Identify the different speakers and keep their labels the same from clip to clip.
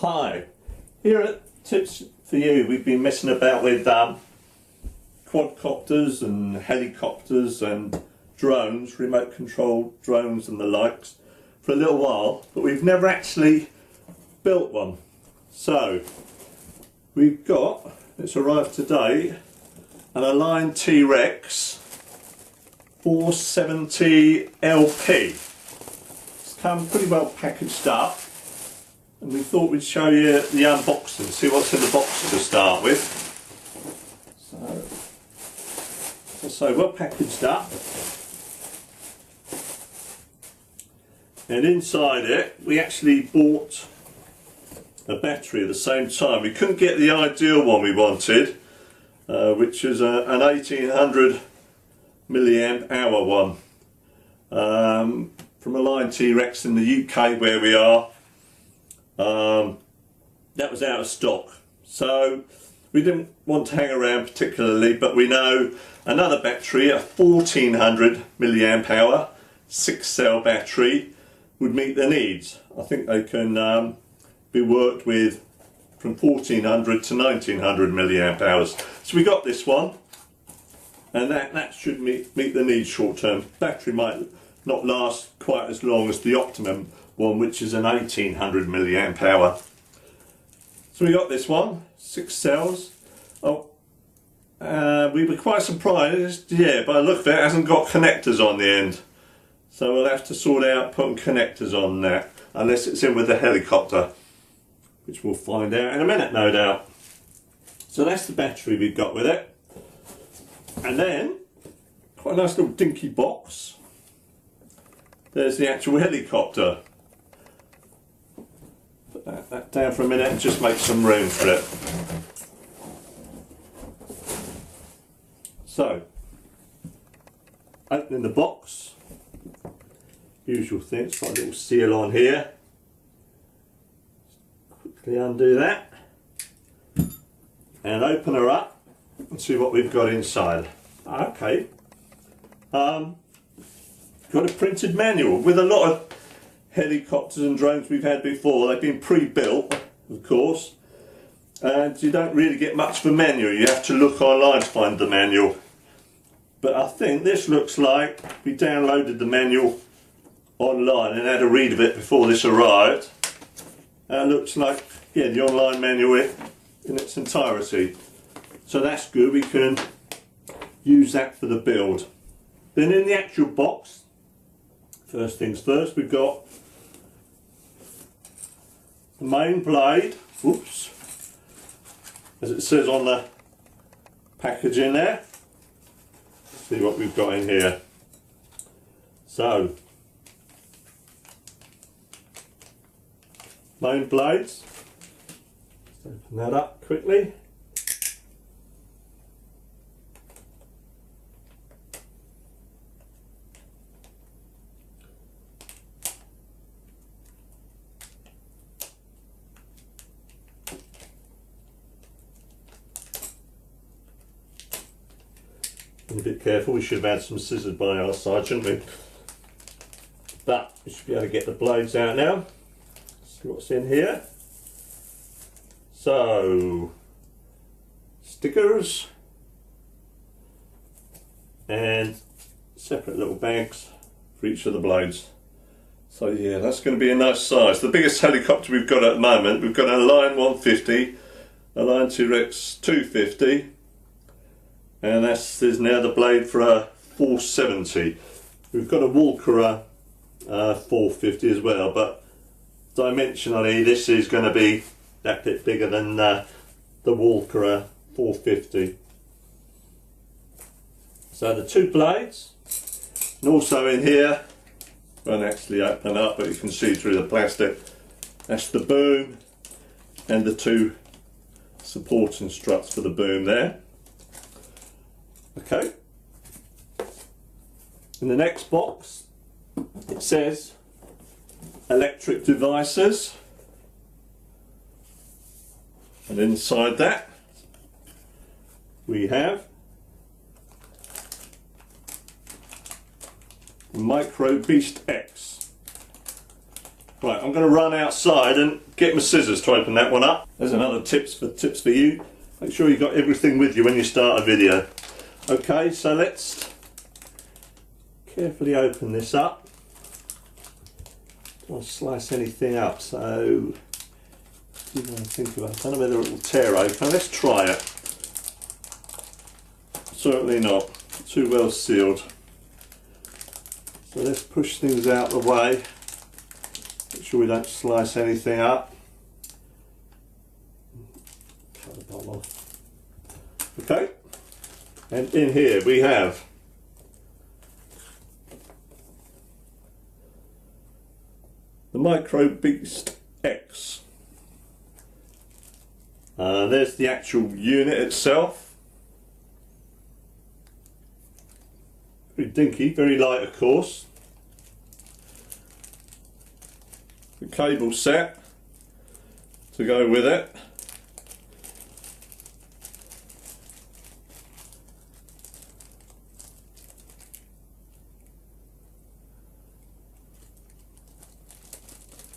Speaker 1: Hi, here at Tips for You we've been messing about with quadcopters and helicopters and drones, remote controlled drones and the likes for a little while, but we've never actually built one. So we've got, it's arrived today, an aligned Trex 470 LP. It's come pretty well packaged up, and we thought we'd show you the unboxing, see what's in the box to start with. So we're packaged up, and inside it we actually bought a battery at the same time. We couldn't get the ideal one we wanted, which is an 1800 milliamp hour one from Aligned Trex in the UK where we are. That was out of stock, so we didn't want to hang around particularly, but we know another battery, a 1400 milliamp hour 6-cell battery, would meet the needs. I think they can be worked with from 1400 to 1900 milliamp hours. So we got this one, and that should meet the needs short term. Battery might not last quite as long as the optimum one, which is an 1800 milliamp hour. So we got this one, 6 cells. We were quite surprised, yeah, by the look of it, it hasn't got connectors on the end. So we'll have to sort out putting connectors on that, unless it's in with the helicopter, which we'll find out in a minute, no doubt. So that's the battery we've got with it. And then, quite a nice little dinky box. There's the actual helicopter. Put that down for a minute and just make some room for it. So, opening the box, usual thing, it's got a little seal on here. Quickly undo that and open her up and see what we've got inside. Okay, got a printed manual. With a lot of helicopters and drones we've had before, they've been pre-built, of course, and you don't really get much of a manual. You have to look online to find the manual. But I think this looks like we downloaded the manual online and had a read of it before this arrived. And it looks like, yeah, the online manual in its entirety. So that's good, we can use that for the build. Then in the actual box, first things first, we've got the main blade, whoops, as it says on the packaging there. Let's see what we've got in here. So, main blades, let's open that up quickly. Be a bit careful, we should have had some scissors by our side, shouldn't we? But we should be able to get the blades out now. See what's in here. So, stickers and separate little bags for each of the blades. So yeah, that's going to be a nice size. The biggest helicopter we've got at the moment, we've got an Aligned 150, Aligned Trex 250, and there's now the blade for a 470. We've got a Walker 450 as well, but dimensionally this is going to be that bit bigger than the Walker 450. So the two blades, and also in here, won't actually open up but you can see through the plastic, that's the boom and the two supporting struts for the boom there. Okay, in the next box it says electric devices, and inside that we have Microbeast X. Right, I'm going to run outside and get my scissors to open that one up. There's another tips for you. Make sure you've got everything with you when you start a video. Okay, so let's carefully open this up. Don't want to slice anything up, so I think about it. I don't know whether it will tear open. Let's try it. Certainly not. Too well sealed. So let's push things out of the way. Make sure we don't slice anything up. Cut the bottom off. Okay. And in here we have the Microbeast X. There's the actual unit itself. Very dinky, very light of course. The cable set to go with it.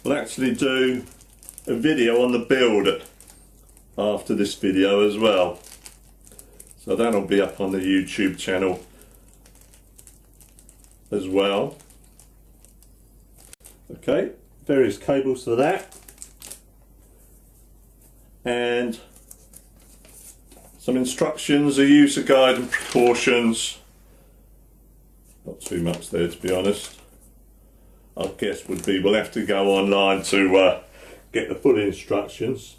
Speaker 1: We'll actually do a video on the build after this video as well, so that'll be up on the YouTube channel as well. Okay, various cables for that, and some instructions, a user guide and precautions. Not too much there, to be honest. I guess would be we'll have to go online to get the full instructions.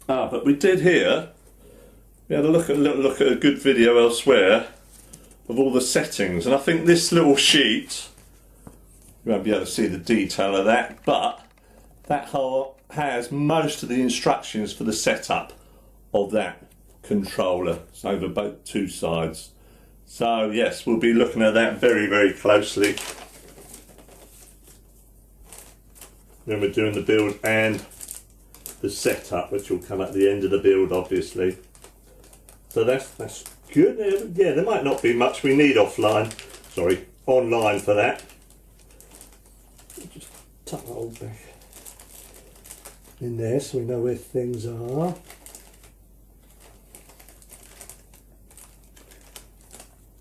Speaker 1: But we did here, we had a little look at a good video elsewhere of all the settings, and I think this little sheet, you won't be able to see the detail of that, but that has most of the instructions for the setup of that controller. It's over both two sides. So yes, we'll be looking at that very, very closely when we're doing the build and the setup, which will come at the end of the build, obviously. So that's good. Yeah, there might not be much we need online for that. Just tuck that all back in there so we know where things are.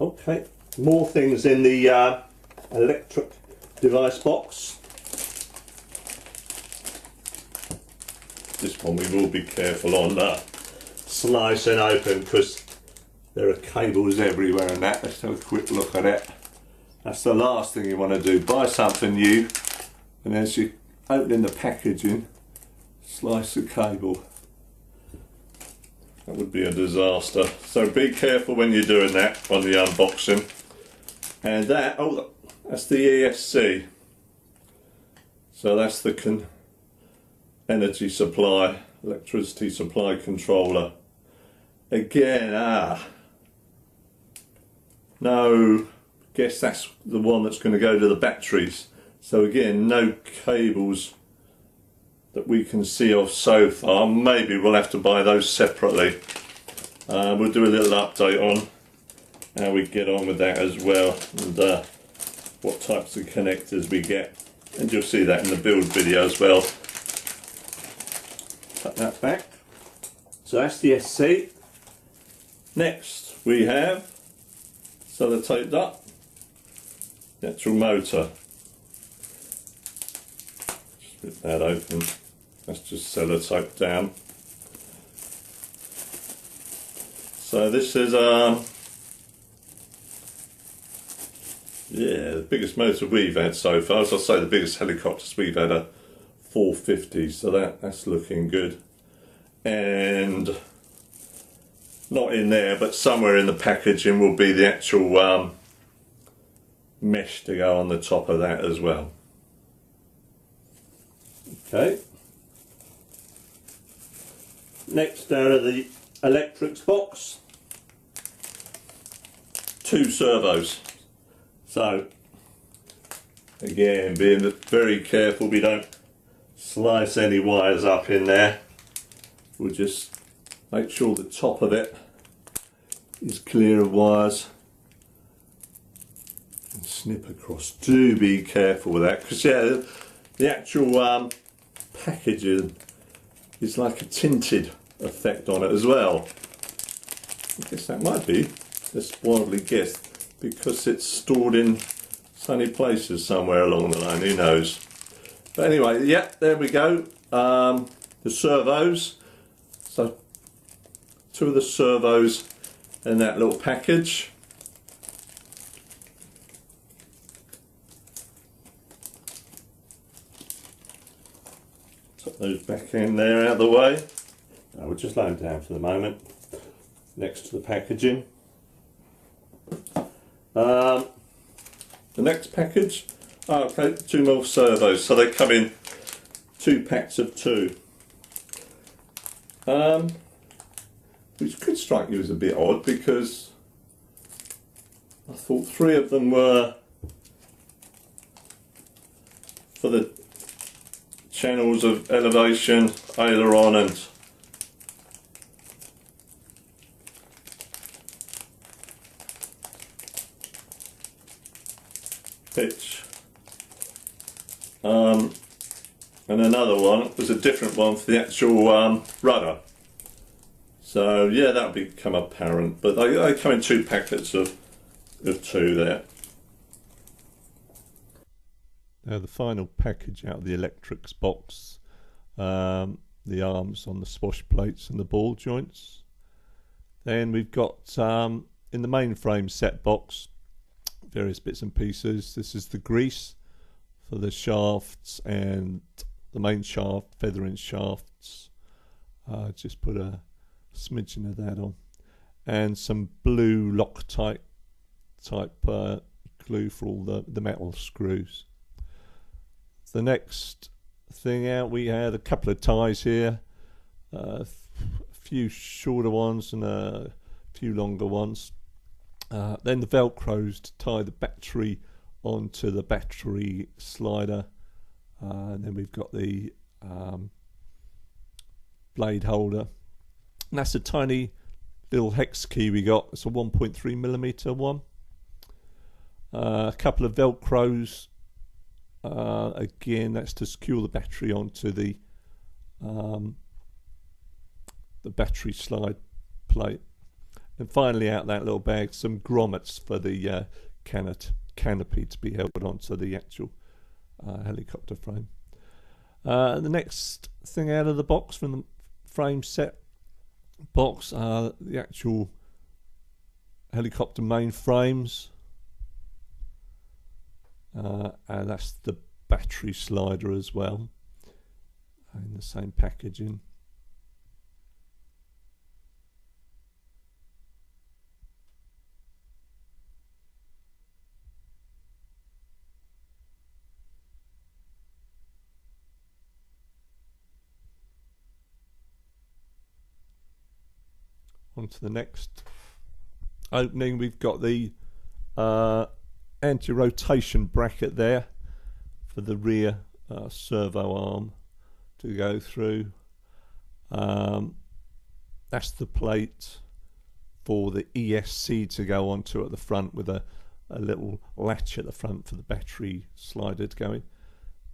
Speaker 1: Okay, more things in the electric device box. This one we will be careful on slicing open because there are cables everywhere and that. Let's have a quick look at it. That's the last thing you want to do. Buy something new and as you're opening the packaging, slice the cable. That would be a disaster. So be careful when you're doing that on the unboxing. And that, oh, that's the ESC. So that's the energy supply, electricity supply controller. Again, no, guess that's the one that's going to go to the batteries. So again, no cables that we can see of so far. Maybe we'll have to buy those separately. We'll do a little update on how we get on with that as well, and what types of connectors we get, and you'll see that in the build video as well. Put that back. So that's the SC. Next we have sellotaped up the actual motor. Just rip that open. That's just sellotaped down. So this is yeah, the biggest motor we've had so far. As I say, the biggest helicopters we've had are 450, so that's looking good. And not in there, but somewhere in the packaging will be the actual mesh to go on the top of that as well. Okay. Next, out of the electrics box, 2 servos. So again, being very careful we don't slice any wires up in there. We'll just make sure the top of it is clear of wires and snip across. Do be careful with that, because yeah, the actual packaging is like a tinted effect on it as well. I guess that might be, just wildly guess, because it's stored in sunny places somewhere along the line, who knows. But anyway, yeah, there we go. The servos. So 2 of the servos in that little package. Put those back in there out of the way. We'll just lay them down for the moment next to the packaging. The next package, okay, 2 more servos, so they come in 2 packs of 2. Which could strike you as a bit odd, because I thought 3 of them were for the channels of elevation, aileron and pitch. And another one was a different one for the actual rudder. So yeah, that'll become apparent, but they come in 2 packets of 2 there. Now the final package out of the Electrics box, the arms on the swash plates and the ball joints. Then we've got in the mainframe set box various bits and pieces. This is the grease for the shafts and the main shaft, feathering shafts. Just put a smidgen of that on, and some blue Loctite type glue for all the metal screws. The next thing out, we had a couple of ties here, a few shorter ones and a few longer ones. Then the velcros to tie the battery onto the battery slider, and then we've got the blade holder, and that's a tiny little hex key we got. It's a 1.3mm one. A couple of velcros, again that's to secure the battery onto the battery slide plate. And finally, out that little bag, some grommets for the canopy to be held onto the actual helicopter frame. The next thing out of the box from the frame set box are the actual helicopter main frames, and that's the battery slider as well, in the same packaging. On to the next opening, we've got the anti-rotation bracket there for the rear servo arm to go through. That's the plate for the ESC to go onto at the front, with a little latch at the front for the battery slider to go in.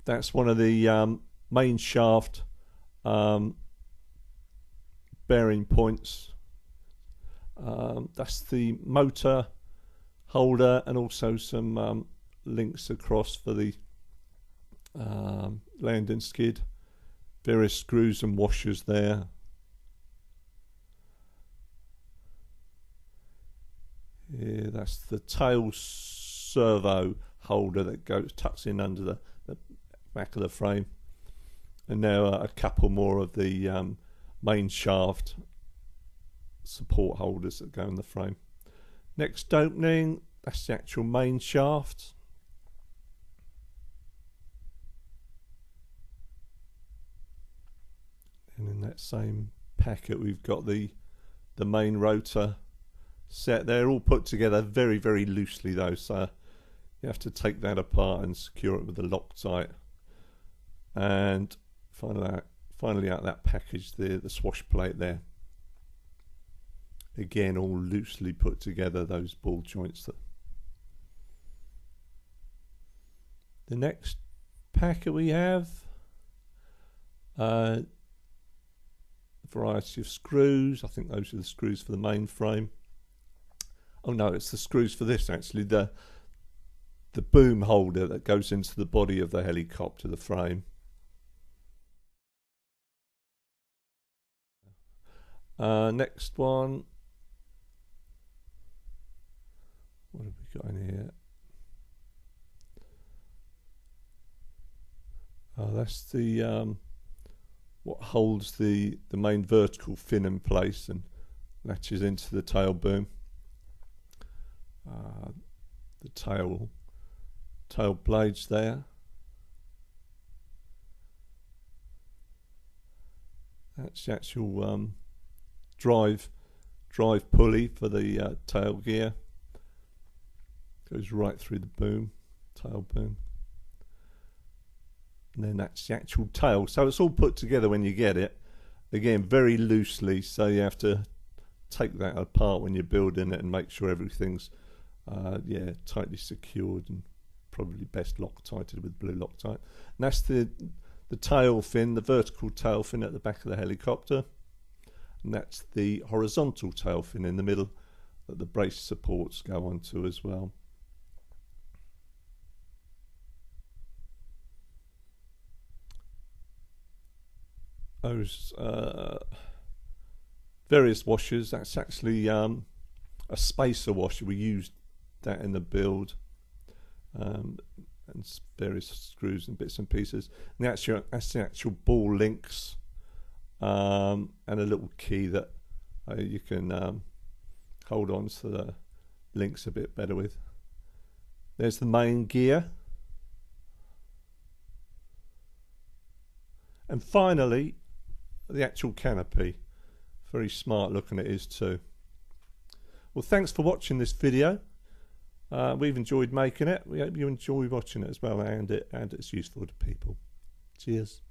Speaker 1: That's one of the main shaft bearing points. That's the motor holder, and also some links across for the landing skid. Various screws and washers there. Yeah, that's the tail servo holder that tucks in under the back of the frame. And now a couple more of the main shaft support holders that go in the frame. Next opening, that's the actual main shaft. And in that same packet we've got the main rotor set. They're all put together very, very loosely though, so you have to take that apart and secure it with the Loctite. And finally out that package, the swash plate there. Again, all loosely put together, those ball joints. The next packet we have. Variety of screws. I think those are the screws for the main frame. Oh no, it's the screws for this actually. The boom holder that goes into the body of the helicopter, the frame. Next one. What have we got in here? That's the what holds the main vertical fin in place and latches into the tail boom. The tail blades there. That's the actual drive pulley for the tail gear. Goes right through the boom, tail boom. And then that's the actual tail. So it's all put together when you get it. Again, very loosely, so you have to take that apart when you're building it and make sure everything's tightly secured and probably best Loctited with blue Loctite. And that's the tail fin, the vertical tail fin at the back of the helicopter. And that's the horizontal tail fin in the middle that the brace supports go onto as well. Those various washers, that's actually a spacer washer. We used that in the build, and various screws and bits and pieces. And that's the actual ball links, and a little key that you can hold on to the links a bit better with. There's the main gear. And finally, the actual canopy. Very smart looking it is too. Well, thanks for watching this video. We've enjoyed making it. We hope you enjoy watching it as well, and it's useful to people. Cheers.